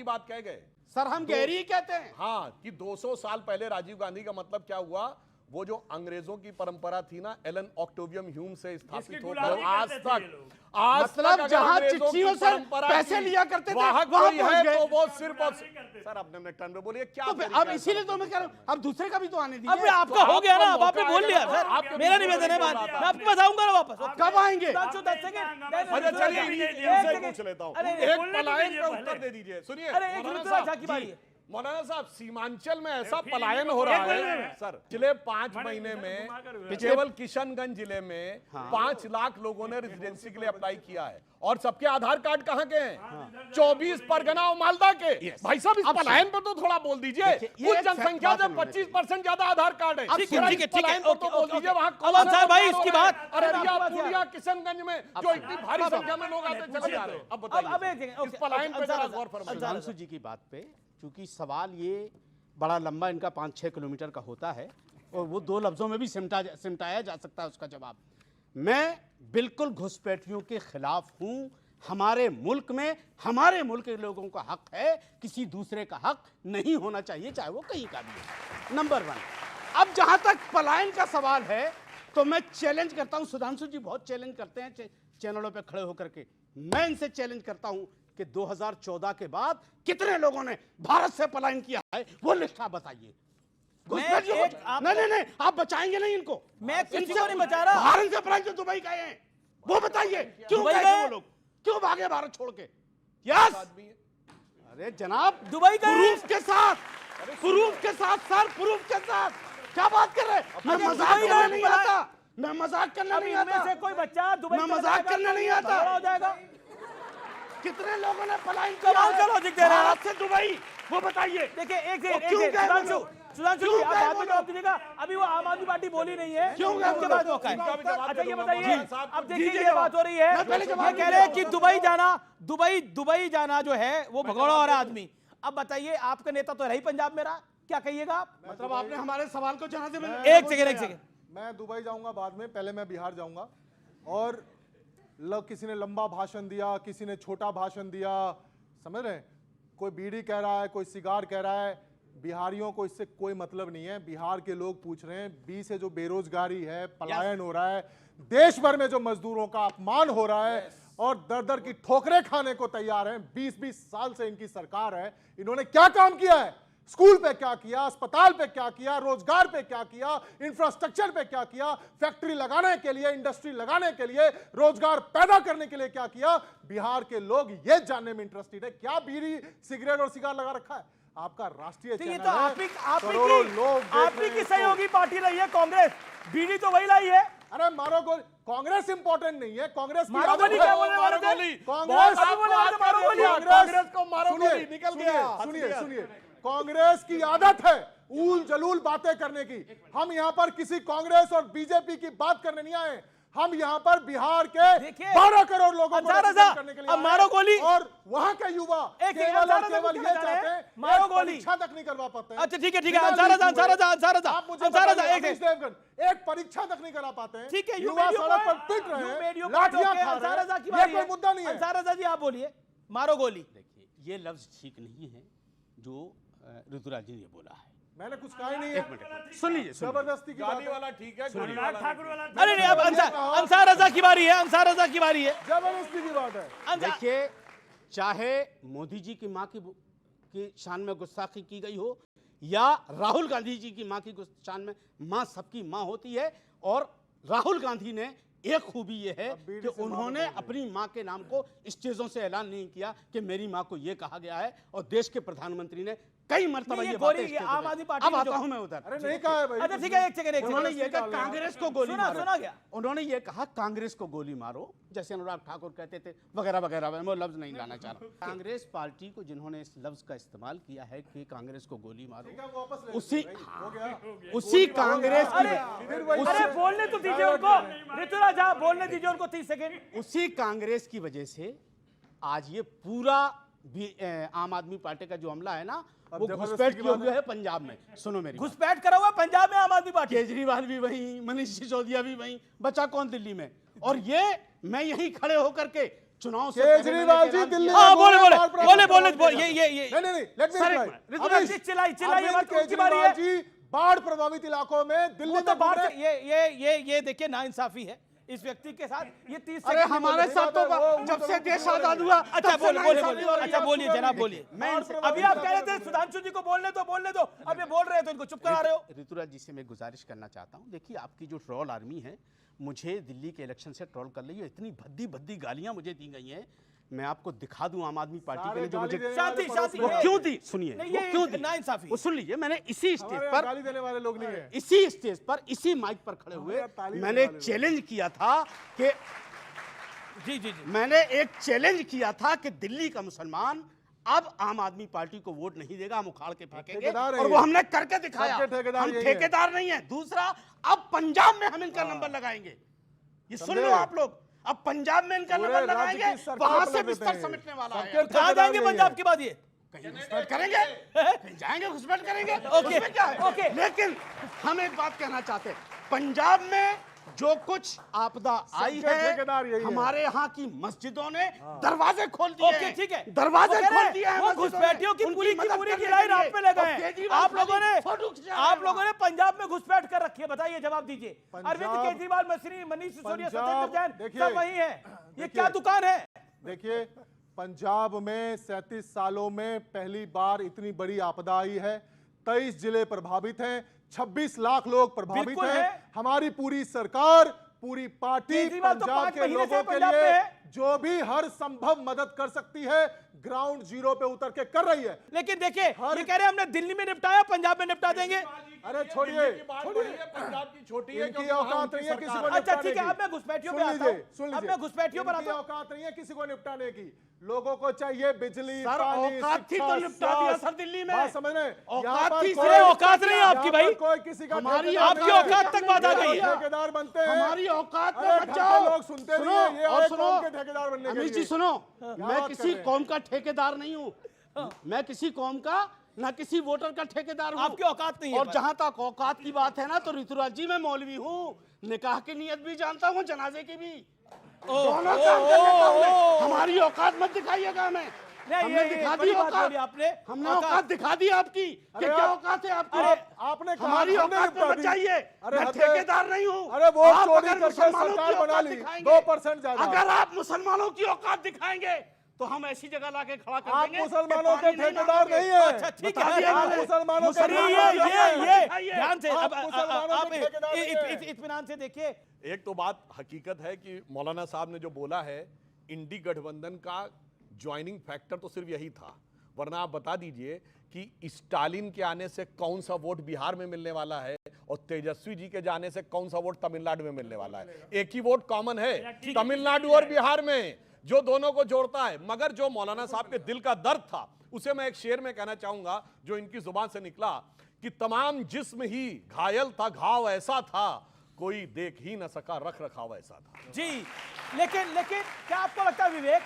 बात कह गए सर, हम गहरी ही कहते हैं। हाँ, कि 200 साल पहले राजीव गांधी का मतलब क्या हुआ, वो जो अंग्रेजों की परंपरा थी ना, एलन ऑक्टेवियम ह्यूम से स्थापित होकर आज मतलब जहां चिट्ठियों से पैसे लिया करते थे वहां है, तो वो सिर्फ सर अपने मिनट में बोलिए क्या। तो अब इसीलिए तो मैं कह रहा हूं, अब दूसरे का भी तो आने दीजिए। अब आपका हो गया ना, अब आपने बोल लिया सर, मेरा निवेदन है, मैं आपको बताऊंगा ना वापस। कब आएंगे? 10 सेकंड। अच्छा चलिए पूछ लेता हूं, एक पलायन का उत्तर दे दीजिए। सुनिए, अरे एक ऋतुराज झा की बारी है। मौलाना साहब, सीमांचल में ऐसा पलायन हो रहा है सर, पिछले 5 महीने में केवल किशनगंज जिले में 5 लाख लोगों ने रेजिडेंसी के लिए अप्लाई किया है, और सबके आधार कार्ड कहाँ के हैं? 24 परगना और मालदा के। भाई साहब, इस पलायन पर तो थोड़ा बोल दीजिए। कुछ जनसंख्या से 25% ज्यादा आधार कार्ड है। ठीक है, तो बोल दीजिए वहाँ अंसार भाई इसकी बात। अररिया, पूर्णिया, किशनगंज में जो इतनी भारी संख्या में लोग आते चले जा रहे हैं। अब बताइए इस पलायन पर जरा गौर फरमाइए। अंशु जी की बात पे, क्योंकि सवाल ये बड़ा लंबा, इनका 5-6 किलोमीटर का होता है, और वो 2 लफ्जों में भी सिमटाया जा सकता है उसका जवाब। मैं बिल्कुल घुसपैठियों के खिलाफ हूं। हमारे मुल्क में, हमारे मुल्क के लोगों का हक है, किसी दूसरे का हक नहीं होना चाहिए, चाहे वो कहीं का भी है। नंबर 1। अब जहां तक पलायन का सवाल है, तो मैं चैलेंज करता हूं, सुधांशु जी बहुत चैलेंज करते हैं चैनलों पे खड़े होकर के, मैं इनसे चैलेंज करता हूं कि 2014 के बाद कितने लोगों ने भारत से पलायन किया है, वो लिस्ट आप बताइए। नहीं, आप बचाएंगे नहीं इनको। मैं किसी को नहीं बचा रहा। भारत से पलायन जो दुबई गए हैं, वो बताइए क्यों गए थे वो लोग, क्यों भागे भारत छोड़ के? यस, अरे जनाब, दुबई गए प्रूफ के साथ, प्रूफ के साथ सर, प्रूफ के साथ। क्या बात कर रहे हैं? मैं मजाक करने नहीं आता, मैं मजाक करना नहीं आता। से कोई बच्चा दुबई मैं मजाक करना नहीं आता। हो जाएगा। कितने लोगों ने पलायन किया भारत से दुबई, वो बताइए। देखिए एक सुधांशु जी, आप बाद में जवाब दीजिएगा, अभी वो आम आदमी पार्टी बोली नहीं है, क्यों? उसके बाद मौका है। अच्छा ये बताइए, अब देखिए ये बात हो रही है, ये कह रहे हैं कि दुबई जाना जो है वो भगोड़ा हो रहा आदमी। अब बताइए, आपका नेता तो रही पंजाब में रहा, क्या कहिएगा आप? मतलब आपने हमारे सवाल को जवाब दे। एक सेकंड, मैं दुबई जाऊंगा बाद में, पहले मैं बिहार जाऊंगा। और किसी ने लंबा भाषण दिया, किसी ने छोटा भाषण दिया, समझ रहे हैं? कोई बीड़ी कह रहा है, कोई सिगार कह रहा है। बिहारियों को इससे कोई मतलब नहीं है। बिहार के लोग पूछ रहे हैं, 20 से जो बेरोजगारी है, पलायन हो रहा है, देश भर में जो मजदूरों का अपमान हो रहा है, और दर दर की ठोकरें खाने को तैयार हैं। 20-20 साल से इनकी सरकार है, इन्होंने क्या काम किया है? स्कूल पे क्या किया, अस्पताल पे क्या किया, रोजगार पे क्या किया, इंफ्रास्ट्रक्चर पे क्या किया, फैक्ट्री लगाने के लिए, इंडस्ट्री लगाने के लिए, रोजगार पैदा करने के लिए क्या किया? बिहार के लोग ये जानने में इंटरेस्टेड है, क्या बीड़ी, सिगरेट और सिगार लगा रखा है? आपका राष्ट्रीय चैनल है, करोड़ों लोग आप ही की सहयोगी पार्टी रही है कांग्रेस, बीड़ी तो वही लाई है। अरे मारो गोली, कांग्रेस इंपॉर्टेंट नहीं है, कांग्रेस की मारो आदत गोली है। क्या बोलने वाले थे? कांग्रेस कांग्रेस को मारो गोली, निकल गया। सुनिए, कांग्रेस की आदत है ऊल जलूल बातें करने की। हम यहाँ पर किसी कांग्रेस और बीजेपी की बात करने नहीं आए, हम यहाँ पर बिहार के 12 करोड़ लोगों को रिप्रेजेंट करने के लिए अब मारो गोली। और वहाँ के युवा केवल ये चाहते हैं, मारो गोली, परीक्षा तक नहीं करवा पाते हैं। अच्छा ठीक है, एक परीक्षा तक नहीं करा पाते हैं। ठीक है, युवा सड़क पर पिट रहे हैं, लाठियां खा रहे हैं, ये कोई मुद्दा नहीं है। अंसार जी आप बोलिए, मारो गोली। देखिए, ये लफ्ज ठीक नहीं है जो ऋतुराज जी ने बोला है। मैंने कुछ कहा ही नहीं है। एक मिनट सुन लीजिए, जबरदस्ती की गाली वाला ठीक है, अरे नहीं, अब अंसार रजा की बारी है, अंसार रजा की बारी है। जबरदस्ती की बात है। देखिए, चाहे मोदी जी की मां की शान में गुस्ताखी की गई हो, या राहुल गांधी जी की मां की शान में, मां सबकी मां होती है। और राहुल गांधी ने एक खूबी ये है कि उन्होंने अपनी मां के नाम को स्टेजों से ऐलान नहीं किया कि मेरी मां को ये कहा गया है, और देश के प्रधानमंत्री ने कई मरतबा ये बातें, आम आदमी पार्टी, अब आता हूं मैं उधर। अरे नहीं कहा है भाई। अच्छा ठीक है, एक सेकंड, उन्होंने ये कहा कांग्रेस को गोली मारो, सुना गया। उन्होंने ये कहा कांग्रेस को गोली मारो, जैसे अनुराग ठाकुर कहते थे वगैरह वगैरह। मैं वो लफ्ज नहीं लाना चाह रहा। कांग्रेस पार्टी को जिन्होंने इस लफ्ज का इस्तेमाल किया है कि कांग्रेस को गोली मारो, उसी कांग्रेस की, अरे बोलने तो दीजिए उनको, ऋतुराज आप बोलने दीजिए उनको 30 सेकंड। उसी कांग्रेस की वजह से आज ये पूरा आम आदमी पार्टी का जो हमला है ना, वो घुसपैठ किया हुआ है पंजाब में। सुनो मेरी, घुसपैठ करा हुआ पंजाब में आम आदमी पार्टी, केजरीवाल भी वहीं, मनीष सिसोदिया भी वहीं, बचा कौन दिल्ली में। और ये मैं यहीं खड़े होकर के चुनाव से पहले केजरीवाल जी दिल्ली हाँ, में बोले नहीं, let me सर, reply. एक मिनट, अमित, चिल्लाइए, बात अरविंद उनकी बारी है। केजरीवाल जी बाढ़ प्रभावित इलाकों में दिल्ली वो तो में बात घूम रहे- ये देखिए नाइंसाफी है इस व्यक्ति के साथ। ये 30 अरे सेकंड हमारे बोल साथ तो वो जब तो से वो देश तो आजाद हुआ अच्छा तब से बोलिए नाइंसाफी हो रही है। अच्छा बोलिए जनाब बोलिए। अभी आप कह रहे थे सुधांशु जी को बोलने दो अब ये बोल रहे हैं तो इनको चुप करा रहे हो। ऋतुराज जी से मैं गुजारिश करना चाहता हूं, देखिए आपकी जो ट्रोल आर्मी है मुझे दिल्ली के इलेक्शन से ट्रोल कर रही है, इतनी भद्दी भद्दी गालियां मुझे दी गई हैं। मैं आपको दिखा दूं आम आदमी पार्टी के लिए जो मुझे शांति वो क्यों दी, सुनिए नहीं, वो ये क्यों दी, नाइंसाफी। वो सुन लीजिए। मैंने इसी स्टेज हमारे पर गाली देने वाले लोग नहीं है। इसी स्टेज पर इसी माइक पर खड़े हुए हमारे ताली मैंने देने एक वाले चैलेंज किया था कि जी मैंने एक चैलेंज किया था कि दिल्ली का मुसलमान अब आम आदमी पार्टी को वोट नहीं देगा, हम उखाड़ के फेंकेंगे ठेकेदार है और ये। वो हमने करके दिखाया। सबके ठेकेदार हम यही है। ठेकेदार नहीं है। दूसरा, अब पंजाब में हम इनका नंबर लगाएंगे, ये सुन लो समझे? आप लोग। अब पंजाब में इनका पूरे नंबर राज्य लगाएंगे, की सरकार वहां से पलट देते बिस्तर हैं। समेटने वाला है। सबके कहाँ जाएंगे ठेकेदार पंजाब यही के बाद ये? कहीं घुसपैठ करेंगे, कहीं जाएंगे घुसपैठ करेंगे, उसमें क्या है? ओके। लेकिन हम एक बात कहना चाहते हैं, पंजाब में जो कुछ आपदा आई सबके ठेकेदार है, यही है। हमारे यहाँ की मस्जिदों ने दरवाजे खोल दिए ओके, हैं। ठीक है। दरवाजे वो कह रहे खोल हैं, दिए हैं वो मस्जिदों ने। घुसपैठियों की उनकी पूरी मदद की करने लाइन के आप लिए। पे लगे और हैं। केजरीवाल आप लोगों ने फोटो खिंचा रहे आप हैं लोगों ने पंजाब में घुसपैठ कर रखी है, बताइए जवाब दीजिए। पंजाब- अरविंद केजरीवाल, मनीष सिसोदिया, पंजाब- सत्येंद्र जैन देखिए, सब वही है। ये देखिए। क्या दुकान है? देखिए, पंजाब में 37 सालों में पहली बार इतनी बड़ी आपदा आई है। 23 जिले प्रभावित हैं, 26 लाख लोग प्रभावित बिल्कुल हैं। है। हमारी पूरी सरकार, पूरी पार्टी केजरीवाल तो पंजाब 5 के महीने से लोगों के पंजाब में लिए है। जो भी हर संभव मदद कर सकती है ग्राउंड जीरो पे उतर के कर रही है। लेकिन देखिए हर- ये कह रहे हैं हमने दिल्ली में निपटाया, पंजाब में निपटा देंगे। अरे छोड़िए, पंजाब की छोटी है इनकी क्योंकि वहाँ औकात उनकी नहीं है किसी को सरकार अच्छा निपटाने ठीक है, की। अब मैं घुसपैठियों पे सुन आता लीजिए, हूं। सुन अब लीजिए। मैं घुसपैठियों पर इनकी आता हूं। औकात नहीं है किसी को निपटाने की। लोगों को चाहिए बिजली, सर, पानी, औकात थी शिक्षा, तो निपटा दिया स्वास्थ्य। सर दिल्ली में। बात समझ रहे हैं? औकात यहाँ पर थी, कोई- अरे औकात नहीं है आपकी यहाँ भाई। पर कोई किसी का हमारी ठेकेदार आपकी नहीं है। औकात तक बात आ गई है। ठेकेदार बनते हैं। हमारी औकात अरे में घर मत के जाओ। लोग सुनते सुनो नहीं है, ये और आए सुनो, कौम के ठेकेदार बनने के अमित जी लिए। सुनो, क्या मैं बात कर किसी रहे हैं? कौम का ठेकेदार नहीं हूँ। मैं किसी कौम का ना किसी वोटर का ठेकेदार हूँ। आपकी औकात नहीं है और पर। जहां तक औकात की बात है ना, तो ऋतुराज जी मैं मौलवी हूँ, निकाह की नियत भी जानता हूँ, जनाजे की भी। दोनों काम कर लेता हूं मैं। हमारी औकात मत दिखाइएगा हमें। नहीं, हमने ये दिखा बड़ी दी बात औकात। बोली आपने। हमने औकात। औकात दिखा दी आपकी कि अरे क्या आप- औकात है आपकी। अरे आपने कहा हमारी हमने औकात में निपटा मत दी। जाइए। अरे मैं हद है। ठेकेदार नहीं हूँ। अरे वोट आप चोरी अगर करके मुसलमानों सरकार की बना औकात ली, दिखाएंगे, 2% ज्यादा। अगर आप मुसलमानों की औकात दिखाएंगे तो हम ऐसी जगह लाके खड़ा कर आप देंगे कि मुसलमानों के पानी नहीं ठेकेदार मांगोगे। नहीं है। अच्छा ठीक बता है, दिया आप मैंने। मुसलमानों के अरे ठेकेदार ये ध्यान से आप अब मुसलमानों आप के ठेकेदार नहीं हैं। इत्मीनान से देखिए। एक तो बात हकीकत है कि मौलाना साहब ने जो बोला है, इंडी गठबंधन का ज्वाइनिंग फैक्टर तो सिर्फ यही था, वरना आप बता दीजिए कि स्टालिन के आने से कौन सा वोट बिहार में मिलने वाला है और तेजस्वी जी के जाने से कौन सा वोट तमिलनाडु में मिलने वाला है। एक ही वोट कॉमन है तमिलनाडु और बिहार में, जो दोनों को जोड़ता है। मगर जो मौलाना साहब के दिल का दर्द था, उसे मैं एक शेर में कहना चाहूंगा जो इनकी जुबान से निकला कि तमाम जिस्म ही घायल था, घाव ऐसा था, कोई देख ही न सका, रख रखाव ऐसा था। जी लेकिन क्या आपको लगता है विवेक,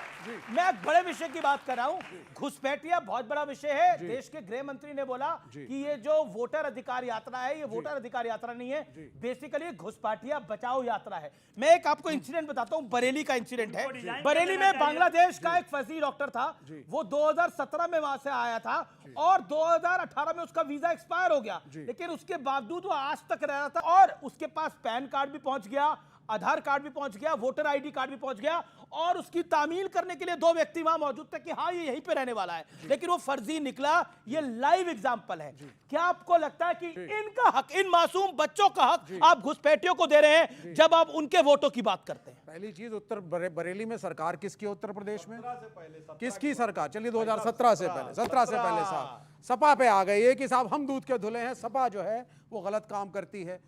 मैं एक बड़े विषय की बात कर रहा हूं। घुसपैठिया बहुत बड़ा विषय है। देश के गृह मंत्री ने बोला कि ये जो वोटर अधिकार यात्रा है, ये वोटर अधिकार यात्रा नहीं है, बेसिकली घुसपैठिया बचाओ यात्रा है। मैं एक आपको इंसिडेंट बताता हूं, बरेली का इंसिडेंट है। बरेली में बांग्लादेश का एक फर्जी डॉक्टर था, वो 2017 में वहां से आया था और 2018 में उसका वीजा एक्सपायर हो गया, लेकिन उसके बावजूद वो आज तक रह रहा था और उसके पास पैन कार्ड भी पहुंच गया, आधार कार्ड भी पहुंच गया, वोटर आईडी कार्ड भी पहुंच गया और उसकी तामील करने के लिए 2 व्यक्ति वहां मौजूद थे कि हाँ ये यहीं पे रहने वाला है, लेकिन वो फर्जी निकला। ये लाइव एग्जांपल है। क्या आपको लगता है कि इनका हक, इन मासूम बच्चों का हक आप घुसपैठियों को दे रहे हैं जब आप उनके वोटों की बात करते हैं? पहली चीज, उत्तर बरेली में सरकार किसकी है? उत्तर प्रदेश में किसकी सरकार? चलिए 2017 से पहले, 17 से पहले साहब सपा पे आ गई है कि साहब हम दूध के धुले हैं, सपा जो है वो गलत काम करती है।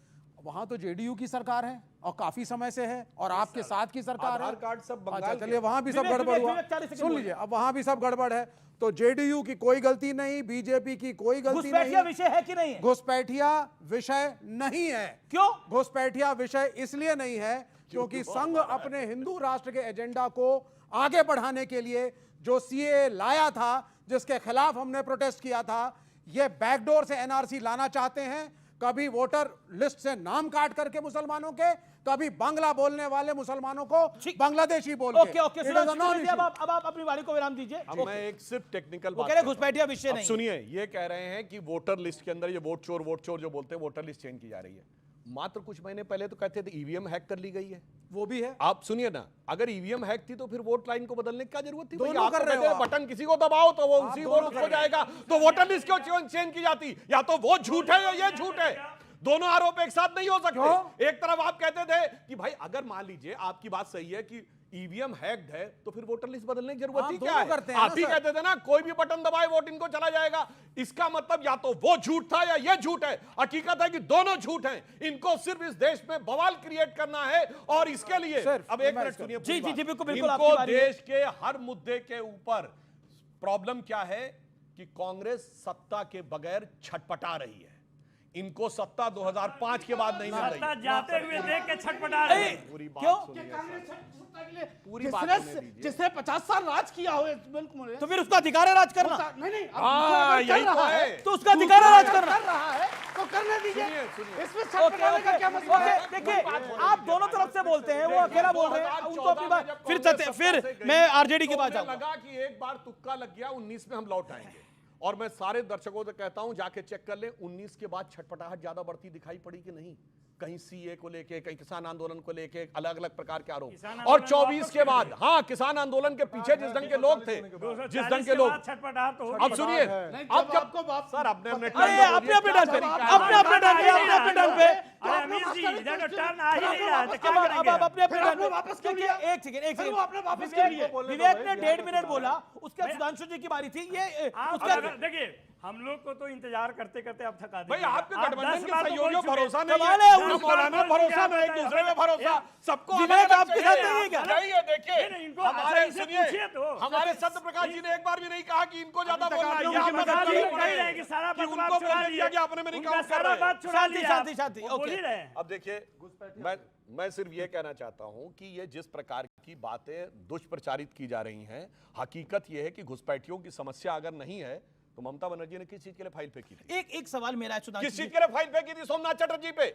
वहां तो जेडीयू की सरकार है और काफी समय से है और आपके साथ की सरकार है। आधार कार्ड सब बंगाल अच्छा, के। चलिए वहां भी सब विवेक, गड़बड़ हुआ। विवेक, 40 सेकंड सुन बोलिए। लीजिए, अब वहां भी सब गड़बड़ है। तो जेडीयू की कोई गलती नहीं, बीजेपी की कोई गलती घुसपैठिया नहीं। विषय है कि नहीं है? घुसपैठिया विषय नहीं है। क्यों? घुसपैठिया विषय इसलिए नहीं है क्योंकि संघ अपने हिंदू राष्ट्र के एजेंडा को आगे बढ़ाने के लिए जो सीए लाया था, जिसके खिलाफ हमने प्रोटेस्ट किया था, ये बैकडोर से एनआरसी लाना चाहते हैं। कभी वोटर लिस्ट से नाम काट करके मुसलमानों के, कभी बांग्ला बोलने वाले मुसलमानों को बांग्लादेशी बोल के। Okay okay It is a Sudhanshu non-issue. अब आप अपनी वाणी को विराम दीजिए। अब मैं एक सिर्फ टेक्निकल वो कह रहे घुसपैठिया विषय अब नहीं। सुनिए, ये कह रहे हैं कि वोटर लिस्ट के अंदर ये वोट चोर जो बोलते हैं, वोटर लिस्ट चेंज की जा रही है। मात्र कुछ महीने पहले तो कहते थे ईवीएम हैक कर ली गई है। वो भी है। आप सुनिए ना, अगर ईवीएम हैक थी तो फिर वोट लाइन को बदलने की क्या जरूरत थी? दोनों कर रहे हो आप। बटन किसी को दबाओ तो वो उसी वोट हो जाएगा, तो वोटर लिस्ट क्यों चेंज की जाती? या तो वो झूठ है या ये झूठ है। दोनों आरोप एक साथ नहीं हो सकते। एक तरफ आप कहते थे कि भाई अगर मान लीजिए आपकी बात सही है कि ईवीएम हैक्ड है तो फिर वोटर लिस्ट बदलने की जरूरत ही क्या है? आप ही कहते थे ना कोई भी बटन दबाए वोट इनको चला जाएगा। इसका मतलब या तो वो झूठ था या ये झूठ है। हकीकत है कि दोनों झूठ हैं। इनको सिर्फ इस देश में बवाल क्रिएट करना है और इसके लिए अब एक मिनट सुनिए। जी, जी, जी, बिल्कुल, इनको आपकी बारी है। देश के हर मुद्दे के ऊपर प्रॉब्लम क्या है कि कांग्रेस सत्ता के बगैर छटपटा रही है। इनको सत्ता 2005 के बाद नहीं मिल रही। सत्ता जाते हुए देख के छटपटा रहे हैं। पूरी क्यों? बात सुनिए। पूरी बात जिसने सुनने दीजिए। जिसने 50 साल राज किया हो इस मुल्क में, तो फिर उसका अधिकार है राज करना। नहीं नहीं, अब हाँ, दूसरा यही कर तो रहा है। तो उसका अधिकार है राज करना। कर रहा है तो करने दीजिए। सुनिए। इसमें ओके छटपटाने का क्या मतलब है? ओके देखिए आप दोनों तरफ से बोलते हैं, वो अकेला बोल रहे हैं, उनको अपनी बात फिर मैं आरजेडी के पास जाऊंगा। लगा कि एक बार तुक्का लग गया, 19 में हम लौट आएंगे। और मैं सारे दर्शकों से कहता हूं जाके चेक कर ले, 19 के बाद छटपटाहट ज्यादा बढ़ती दिखाई पड़ी कि नहीं? कहीं सीए को लेके, कहीं किसान आंदोलन को लेके अलग अलग प्रकार के आरोप। और 24 के बाद, हाँ, किसान आंदोलन के पीछे जिस ढंग के लोग थे, जिस ढंग के लोग, छटपटाहट तो अब सुनिए, नहीं, अब जब जब आपको बाप सर अपने अपने अरे अपने अपने टर्न पे, अपने अपने टर्न पे, अपने अपने टर्न पे। अरे अमीर जी, इधर तो टर्न आ ही नहीं रहा है, तो क्या अब करेंगे? अब अपने अपने फिर टर्न आपने पे वापस क्यों देखिए, लिया? एक सेकंड फिर वो आपने वापस क्यों लिया? विवेक ने 1.5 मिनट बोला, उसके सुधांशु जी की बारी थी। ये आप उसका अगर- देखिए हम लोग को तो इंतजार करते करते अब थका भाई दिया। आपके आप गठबंधन 10 के बार तो सहयोगियों बोल भरोसा चुके। नहीं कमाल है, है, उस मौलाना बार बोल भरोसा दिया, नहीं, एक दूसरे पे भरोसा, सबको विवेक अलग अलग आपके चाहिए। साथ नहीं है क्या? नहीं है, देखिए नहीं, इनको हमारे अच्छा इनसे सुनिए, पूछिए तो। हमारे सत्य प्रकाश जी ने एक बार भी नहीं कहा कि इनको ज्यादा बोलना है। आप ये आप बता बता दिए, रहे कह रहे हैं कि सारा कि बदलाव उनको चुरा बोलने लिया। दिया कि अपने में नहीं उनका काउंट कर सारा रहे हैं। बात चुरा शांति, लिया। शांति, शांति, वो बोल ही ओके। रहे हैं। अब देखिए, मैं सिर्फ ये कहना चाहता हूं कि ये जिस प्रकार की बातें दुष्प्रचारित की जा रही हैं, हकीकत ये है कि घुसपैठियों की समस्या अगर नहीं है तो ममता बनर्जी ने किस चीज के लिए फाइल फेंकी थी? एक सवाल मेरा है सुधांशु किस जी। चीज के लिए फाइल फेंकी थी सोमनाथ चटर्जी पे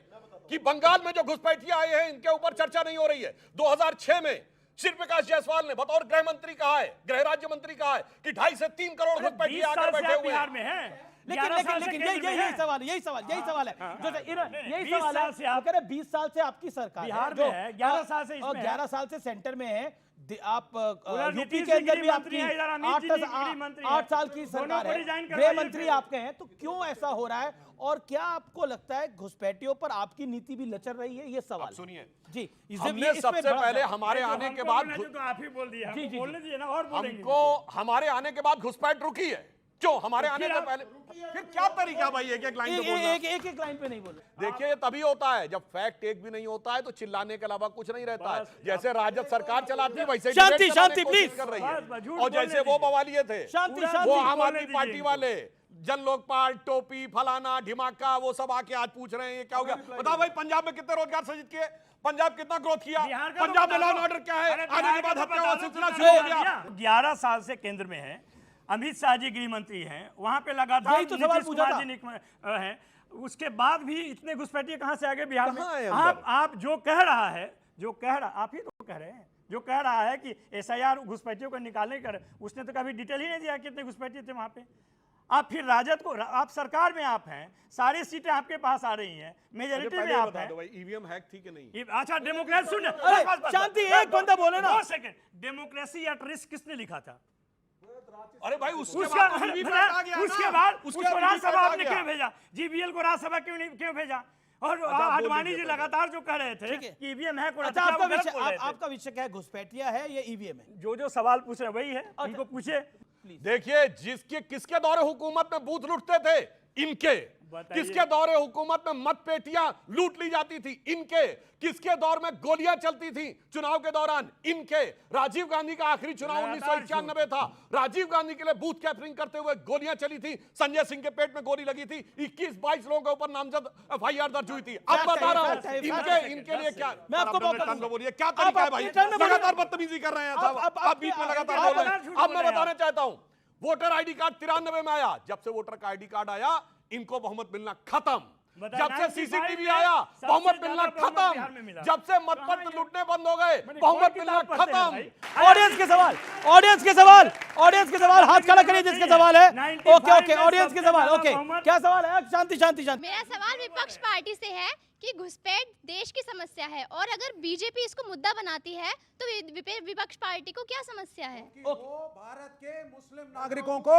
कि बंगाल में जो घुसपैठियां आए हैं इनके ऊपर चर्चा नहीं हो रही है? 2006 में श्री प्रकाश जायसवाल ने बतौर गृह मंत्री कहा है, गृह राज्य मंत्री कहा है कि 2.5 से 3 करोड़ घुसपैठिए आकर बैठे हुए बिहार हैं। में है। लेकिन 11 साल से लेकिन केंद्र में यही है। सवाल है, यही सवाल है जो यही 20 सवाल है। साल से आप- वो कह रहे 20 साल से आपकी सरकार बिहार जो में है, 11 साल से और इसमें 11 साल से सेंटर में है। आप उधर यूपी नीतीश के अंदर जी भी गृह आपकी मंत्री हैं, इधर अमित जी गृह मंत्री हैं। 8 साल की दोनों सरकार को है, रिजाइन गृह करवाइए मंत्री फिर। आपके हैं, तो क्यों ऐसा हो रहा है? और क्या आपको लगता है घुसपैठियों पर आपकी नीति भी लचर रही है? ये सवाल अब सुनिए, जी, हमने सबसे पहले हमारे जो आने हमको के बाद बोलना चाहिए तो आप ही बोल दिए, हमको जी, जी, बोलने दीजिए ना, और बोलेंगे। हमको हमारे आने के बाद घुसपैठ रुकी है। क्यों? हमारे आने फिर से आप- पहले फिर क्या तरीका भाई एक लाइन पे बोलना? एक लाइन पे नहीं बोले। देखिए ये तभी होता है जब फैक्ट एक भी नहीं होता है तो चिल्लाने के अलावा कुछ नहीं रहता है। जैसे राजद सरकार चलाती है वैसे शांति, डिबेट चलाने शांति, की कोशिश प्लीज। कर रही बस, है। झूठ और जैसे बोलने वो दीजिए। बवालिए थे, शांति, वो शांति। आम बोलने आदमी दीजिए पार्टी इनको। वाले, जन लोकपाल, टोपी, फलाना, ढिमाका, वो सब आके आज पूछ रहे हैं ये क्या हो गया? बताओ भाई पंजाब में कितने रोजगार सृजित किए? पंजाब कितना ग्रोथ किया? बिहार का तो पंजाब में बता लॉ दो। एंड ऑर्डर क्या है? अरे आने के बिहार बाद का तो हत्या बता का दो, सिलसिला तो शुरू हो गया। 11 साल से केंद्र में है, अमित शाह जी गृह मंत्री हैं, वहां पे लगातार यही तो सवाल नीतीश पूछा कुमार था। जी हैं, उसके बाद भी इतने घुसपैठिए कहां से आ गए बिहार में? कहां है अंदर? आप जो कह रहा है, आप ही तो कह रहे हैं, जो कह रहा है कि एसआईआर घुसपैठियों को निकालने का, उसने तो कभी डिटेल ही नहीं दिया कितने घुसपैठिए थे वहां पे। आप फिर राजद को, आप सरकार में आप हैं, सारी सीटें आपके पास आ रही हैं, मेजोरिटी में आप हैं। ईवीएम हैक थी कि नहीं? अच्छा डेमोक्रेसी सुन, अरे, शांति, एक बंदा बोले ना। 2 सेकंड, डेमोक्रेसी एट रिस्क किसने लिखा था? अरे भाई उसके उसका बाद तो वीवीपैट आ गया ना। उसके बाद उसके उसको बाद राज्यसभा वीवीपैट आ आपने गया। क्यों भेजा? जीबीएल को राज्यसभा क्यों भेजा? और बोल आडवाणी दीजिए जी पहले। लगातार जो कह रहे थे ठीक है। कि ईवीएम है, अच्छा, आपका विषय क्या है? घुसपैठिया है या ईवीएम है? जो सवाल पूछ रहे वही है, उनको पूछे। देखिए किसके दौरे हुकूमत में बूथ लूटते थे? इनके। बताइए। किसके दौरे हुकूमत में मत पेटियां लूट ली जाती थी? इनके। किसके दौर में गोलियां चलती थी चुनाव के दौरान? इनके। राजीव गांधी का आखिरी चुनाव 1991 था। राजीव गांधी के लिए बूथ कैप्चरिंग करते हुए गोलियां चली थी। संजय सिंह के पेट में गोली लगी थी। 21-22 लोगों के ऊपर नामजद एफआईआर दर्ज हुई थी। अब बता रहा हूं इनके लिए क्या? मैं आपको मौका टर्न दूंगा। बोलिए क्या आप तरीका है अपनी भाई? टर्न में बोलिए। लगातार बदतमीजी कर रहे हैं साहब। आप बीच में लगातार बोल रहे हैं। अब मैं बताना चाहता हूं, वोटर आईडी कार्ड 93 में आया। जब से वोटर का आईडी कार्ड आया, इनको बहुमत मिलना खत्म। बताया, जब से 95 सीसीटीवी में आया सबसे बहुमत ज्यादा मिलना बहुमत बिहार में खत्म, मिला। जब से मतपत्र लूटने बंद हो गए मैंने बहुमत कौन मिलना किताब पढ़ते हैं खत्म। भाई? ऑडियंस के सवाल, ऑडियंस के सवाल, ऑडियंस के सवाल, हाथ खड़ा करिए जिसके सवाल है। 95 ओके ओके, में ऑडियंस के सबसे सवाल, ज्यादा ओके, बहुमत- क्या सवाल है? शांति शांति शांति। मेरा सवाल विपक्ष पार्टी से है कि घुसपैठ देश की समस्या है और अगर बीजेपी इसको मुद्दा बनाती है तो विपक्ष पार्टी को क्या समस्या है? वो भारत के मुस्लिम नागरिकों को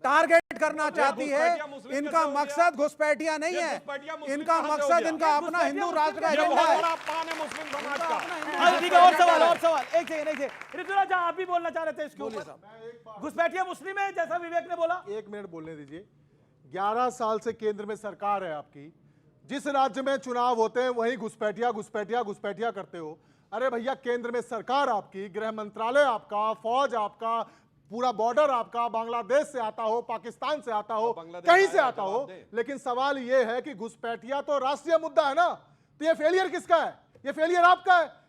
टारगेट करना चाहती है। घुसपैठिया मुस्लिम इनका कैसे हो गया? मकसद घुसपैठिया नहीं ये है, घुसपैठिया मुस्लिम इनका कहाँ से हो मकसद गया? इनका अपना हिंदू राष्ट्र का ये एजेंडा बहुत है। बड़ा अपमान है मुस्लिम समाज का। हाँ, ठीक है, और सवाल, और सवाल, एक सेकंड, एक सेकंड। ऋतुराज जी, आप भी बोलना चाह रहे थे इसके ऊपर। घुसपैठिया मुस्लिम है जैसा विवेक ने बोला। एक मिनट बोलने दीजिए। 11 साल से केंद्र में सरकार है आपकी, जिस राज्य में चुनाव होते हैं वहीं घुसपैठिया घुसपैठिया घुसपैठिया करते हो। अरे भैया, केंद्र में सरकार आपकी, गृह मंत्रालय आपका, फौज आपका, पूरा बॉर्डर आपका, बांग्लादेश से आता हो, पाकिस्तान से आता हो, बांग्लादेश कहीं से आया, आता हो, जवाब दे। लेकिन सवाल यह है कि घुसपैठिया तो राष्ट्रीय मुद्दा है ना, तो ये फेलियर किसका है? ये फेलियर आपका है।